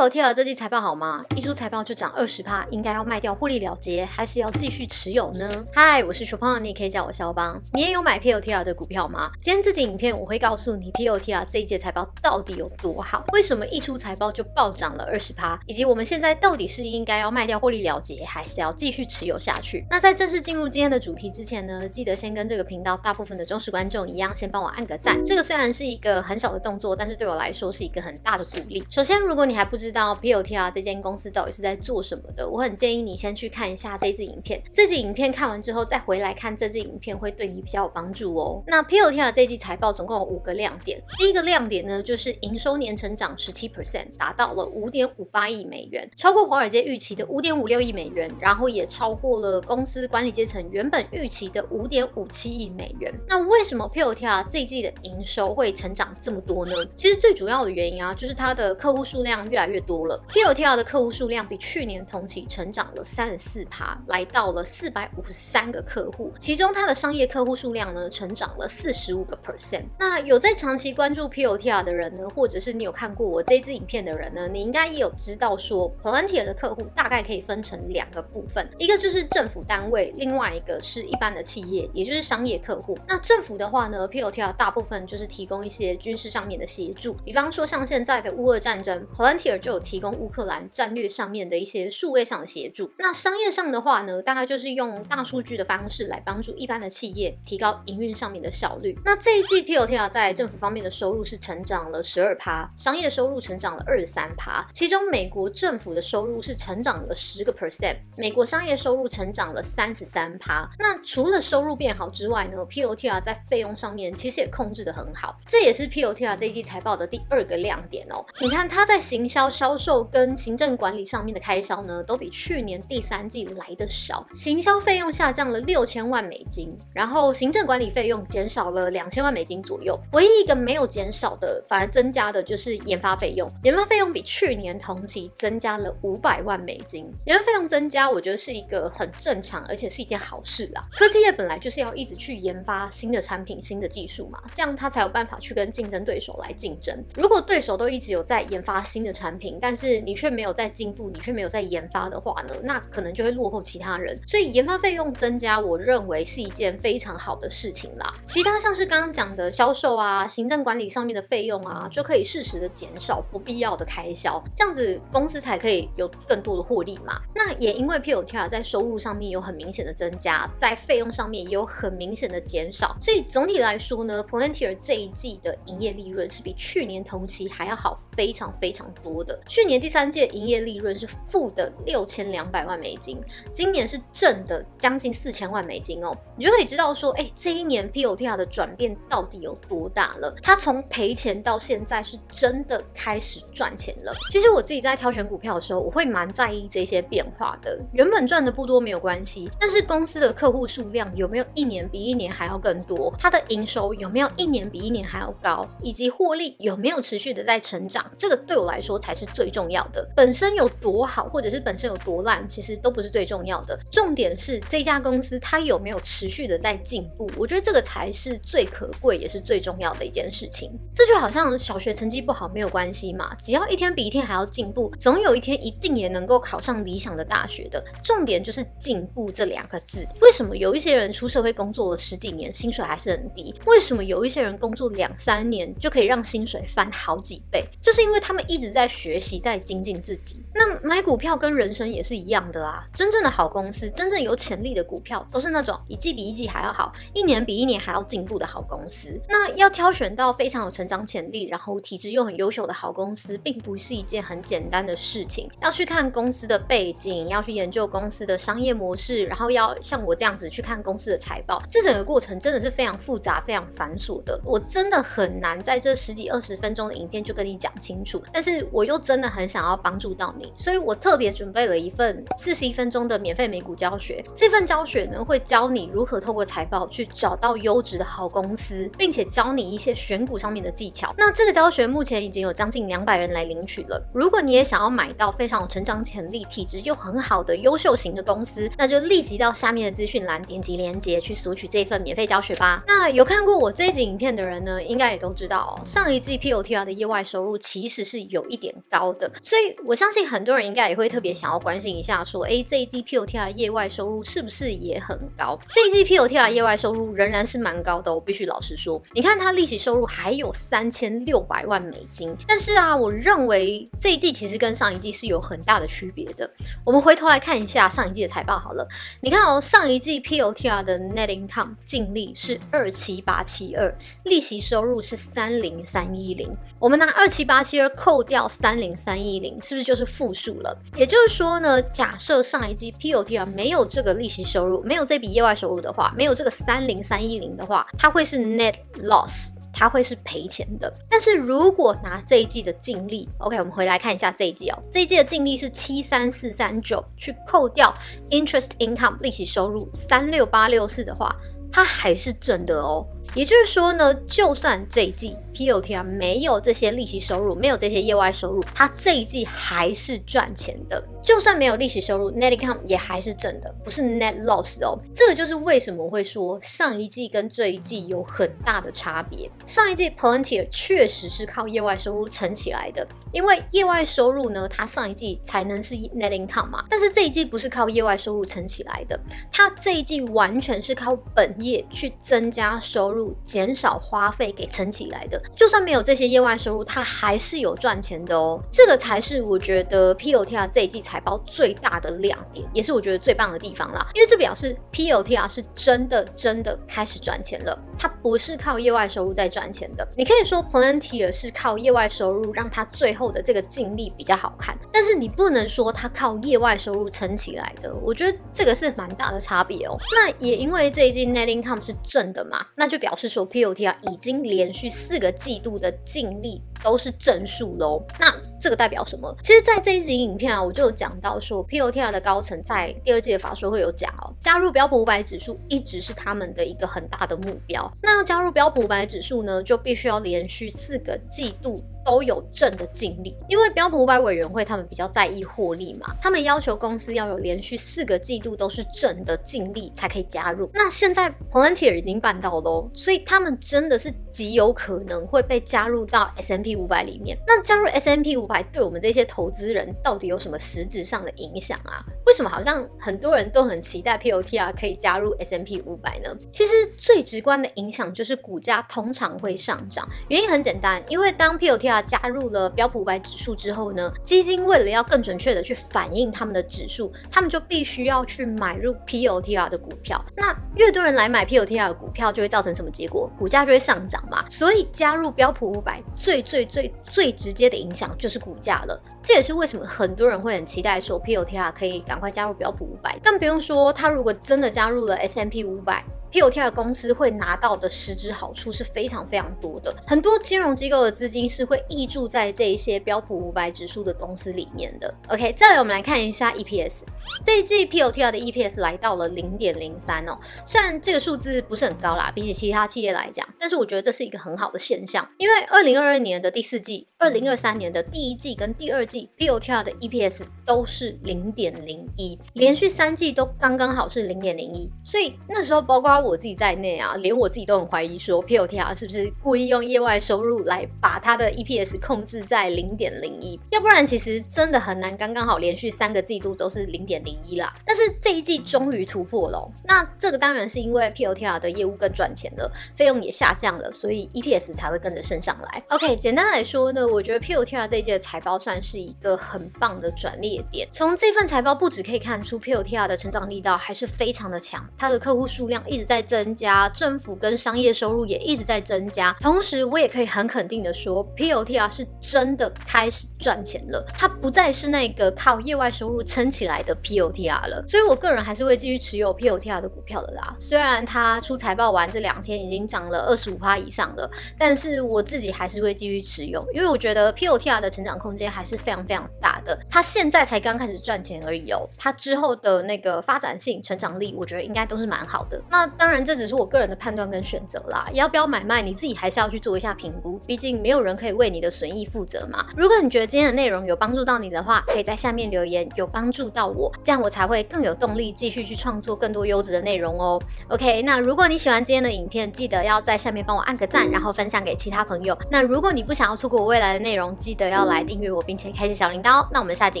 POTR 这季财报好吗？一出财报就涨20%，应该要卖掉获利了结，还是要继续持有呢？嗨，我是楚胖，你也可以叫我肖邦。你也有买 POTR 的股票吗？今天这集影片我会告诉你 POTR 这一届财报到底有多好，为什么一出财报就暴涨了20%，以及我们现在到底是应该要卖掉获利了结，还是要继续持有下去？那在正式进入今天的主题之前呢，记得先跟这个频道大部分的忠实观众一样，先帮我按个赞。这个虽然是一个很小的动作，但是对我来说是一个很大的鼓励。首先，如果你还不知道 POTR 这间公司到底是在做什么的，我很建议你先去看一下这支影片。这支影片看完之后再回来看这支影片，会对你比较有帮助哦。那 POTR 这季财报总共有5个亮点。第一个亮点呢，就是营收年成长17%，达到了5.58亿美元，超过华尔街预期的5.56亿美元，然后也超过了公司管理阶层原本预期的5.57亿美元。那为什么 POTR 这一季的营收会成长这么多呢？其实最主要的原因啊，就是它的客户数量越来越多了。POTR 的客户数量比去年同期成长了34%，来到了453个客户，其中它的商业客户数量呢成长了45%。那有在长期关注 POTR 的人呢，或者是你有看过我这支影片的人呢，你应该也有知道说 Palantir 的客户大概可以分成2个部分，一个就是政府单位，另外一个是一般的企业，也就是商业客户。那政府的话呢， POTR 大部分就是提供一些军事上面的协助，比方说像现在的乌俄战争， Palantir 就有提供乌克兰战略上面的一些数位上的协助。那商业上的话呢，大概就是用大数据的方式来帮助一般的企业提高营运上面的效率。那这一季 POTR 在政府方面的收入是成长了12%，商业收入成长了23%，其中美国政府的收入是成长了10%，美国商业收入成长了33%。那除了收入变好之外呢， POTR 在费用上面其实也控制得很好，这也是 POTR 这一季财报的第2个亮点哦。你看它在行销、销售跟行政管理上面的开销呢，都比去年第3季来得少。行销费用下降了6000万美金，然后行政管理费用减少了2000万美金左右。唯一一个没有减少的，反而增加的就是研发费用。研发费用比去年同期增加了500万美金。研发费用增加，我觉得是一个很正常，而且是一件好事啦。科技业本来就是要一直去研发新的产品、新的技术嘛，这样它才有办法去跟竞争对手来竞争。如果对手都一直有在研发新的产品，但是你却没有在进步，你却没有在研发的话呢，那可能就会落后其他人。所以研发费用增加，我认为是一件非常好的事情啦。其他像是刚刚讲的销售啊、行政管理上面的费用啊，就可以适时的减少不必要的开销，这样子公司才可以有更多的获利嘛。那也因为 POTR 在收入上面有很明显的增加，在费用上面也有很明显的减少，所以总体来说呢， Palantir 这一季的营业利润是比去年同期还要好非常非常多的。去年第3季营业利润是负的6200万美金，今年是正的将近4000万美金哦。你就可以知道说，这一年 POTR 的转变到底有多大了。它从赔钱到现在是真的开始赚钱了。其实我自己在挑选股票的时候，我会蛮在意这些变化的。原本赚的不多没有关系，但是公司的客户数量有没有一年比一年还要更多？它的营收有没有一年比一年还要高？以及获利有没有持续的在成长？这个对我来说才是最重要的。本身有多好，或者是本身有多烂，其实都不是最重要的。重点是这家公司它有没有持续的在进步，我觉得这个才是最可贵也是最重要的一件事情。这就好像小学成绩不好没有关系嘛，只要一天比一天还要进步，总有一天一定也能够考上理想的大学的。重点就是进步这2个字。为什么有一些人出社会工作了10几年，薪水还是很低？为什么有一些人工作2-3年就可以让薪水翻好几倍？就是因为他们一直在学习，在精进自己。那买股票跟人生也是一样的啊，真正的好公司，真正有潜力的股票，都是那种一季比一季还要好，一年比一年还要进步的好公司。那要挑选到非常有成长潜力，然后体质又很优秀的好公司，并不是一件很简单的事情。要去看公司的背景，要去研究公司的商业模式，然后要像我这样子去看公司的财报，这整个过程真的是非常复杂、非常繁琐的。我真的很难在这10几20分钟的影片就跟你讲清楚，但是我又真的很想要帮助到你，所以我特别准备了一份41分钟的免费美股教学。这份教学呢，会教你如何透过财报去找到优质的好公司，并且教你一些选股上面的技巧。那这个教学目前已经有将近200人来领取了。如果你也想要买到非常有成长潜力、体质又很好的优秀型的公司，那就立即到下面的资讯栏点击连结去索取这份免费教学吧。那有看过我这一集影片的人呢，应该也都知道上一季 POTR 的业外收入其实是有一点高的，所以我相信很多人应该也会特别想要关心一下说，这一季 POTR 的业外收入是不是也很高？这一季 POTR 的业外收入仍然是蛮高的，我必须老实说，你看它利息收入还有3600万美金，但是啊，我认为这一季其实跟上一季是有很大的区别的。我们回头来看一下上一季的财报好了，你看哦，上一季 POTR 的 net income 净利是27872，利息收入是30310，我们拿27872扣掉30310，是不是就是负数了？也就是说呢，假设上一季 POTR 没有这个利息收入，没有这笔业外收入的话，没有这个30310的话，它会是 net loss，它会是赔钱的。但是如果拿这一季的净利 ，OK， 我们回来看一下这一季哦，这一季的净利是73439，去扣掉 interest income 利息收入36864的话，它还是正的哦。也就是说呢，就算这一季 POTR 没有这些利息收入，没有这些业外收入，它这一季还是赚钱的。就算没有利息收入 ，net income 也还是正的，不是 net loss 哦。这个就是为什么我会说上一季跟这一季有很大的差别。上一季 Palantir 确实是靠业外收入撑起来的，因为业外收入呢，它上一季才能是 net income 嘛。但是这一季不是靠业外收入撑起来的，它这一季完全是靠本业去增加收入，减少花费给撑起来的。就算没有这些业外收入，它还是有赚钱的哦。这个才是我觉得 POTR 这一季财报最大的亮点，也是我觉得最棒的地方啦。因为这表示 POTR 是真的开始赚钱了，它不是靠业外收入在赚钱的。你可以说 Palantir 是靠业外收入让它最后的这个净利比较好看，但是你不能说它靠业外收入撑起来的。我觉得这个是蛮大的差别哦。那也因为这一季 net income 是正的嘛，那就表示说 POTR 已经连续4个季度的净利都是正数咯。那这个代表什么？其实在这一集影片啊，我就有讲到说 POTR 的高层在第2季的法说会有讲哦，加入标普500指数一直是他们的一个很大的目标。那要加入标普500指数呢，就必须要连续4个季度都有正的净利，因为标普500委员会他们比较在意获利嘛，他们要求公司要有连续4个季度都是正的净利才可以加入。那现在 Palantir 已经办到咯，所以他们真的是极有可能会被加入到 S&P 500里面。那加入 S&P 500对我们这些投资人到底有什么实质上的影响啊？为什么好像很多人都很期待 POTR 可以加入 S&P 500呢？其实最直观的影响就是股价通常会上涨，原因很简单，因为当 POTR 加入了标普500指数之后呢，基金为了要更准确的去反映他们的指数，他们就必须要去买入 POTR 的股票。那越多人来买 POTR 的股票，就会造成什么结果？股价就会上涨嘛。所以加入标普500最直接的影响就是股价了。这也是为什么很多人会很期待说 POTR 可以赶快加入标普500，更不用说他如果真的加入了 S&P 500。POTR 公司会拿到的实质好处是非常多的，很多金融机构的资金是会挹注在这一些标普500指数的公司里面的。OK， 再来我们来看一下 EPS， 这一季 POTR 的 EPS 来到了 0.03 哦，虽然这个数字不是很高啦，比起其他企业来讲，但是我觉得这是一个很好的现象，因为2022年的第4季、2023年的第1季跟第2季 POTR 的 EPS 都是 0.01， 连续3季都刚刚好是 0.01， 所以那时候包括我自己在内啊，连我自己都很怀疑说 POTR 是不是故意用业外收入来把它的 EPS 控制在 0.01， 要不然其实真的很难刚刚好连续3个季度都是 0.01 啦。但是这一季终于突破了，那这个当然是因为 POTR 的业务更赚钱了，费用也下降了，所以 EPS 才会跟着升上来。OK， 简单来说呢，我觉得 POTR 这一季的财报算是一个很棒的转捩点。从这份财报不只可以看出 POTR 的成长力道还是非常的强，它的客户数量一直在增加，政府跟商业收入也一直在增加。同时我也可以很肯定的说 POTR 是真的开始赚钱了，它不再是那个靠业外收入撑起来的 POTR 了。所以我个人还是会继续持有 POTR 的股票的啦，虽然它出财报完这2天已经涨了 25% 以上了，但是我自己还是会继续持有，因为我觉得 POTR 的成长空间还是非常大的。它现在才刚开始赚钱而已哦，它之后的那个发展性成长力我觉得应该都是蛮好的。那当然这只是我个人的判断跟选择啦，要不要买卖你自己还是要去做一下评估，毕竟没有人可以为你的损益负责嘛。如果你觉得今天的内容有帮助到你的话，可以在下面留言有帮助到我，这样我才会更有动力继续去创作更多优质的内容哦。OK， 那如果你喜欢今天的影片，记得要在下面帮我按个赞，然后分享给其他朋友。那如果你不想要错过我未来来的内容，记得要来订阅我，并且开启小铃铛哦。那我们下集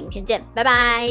影片见，拜拜。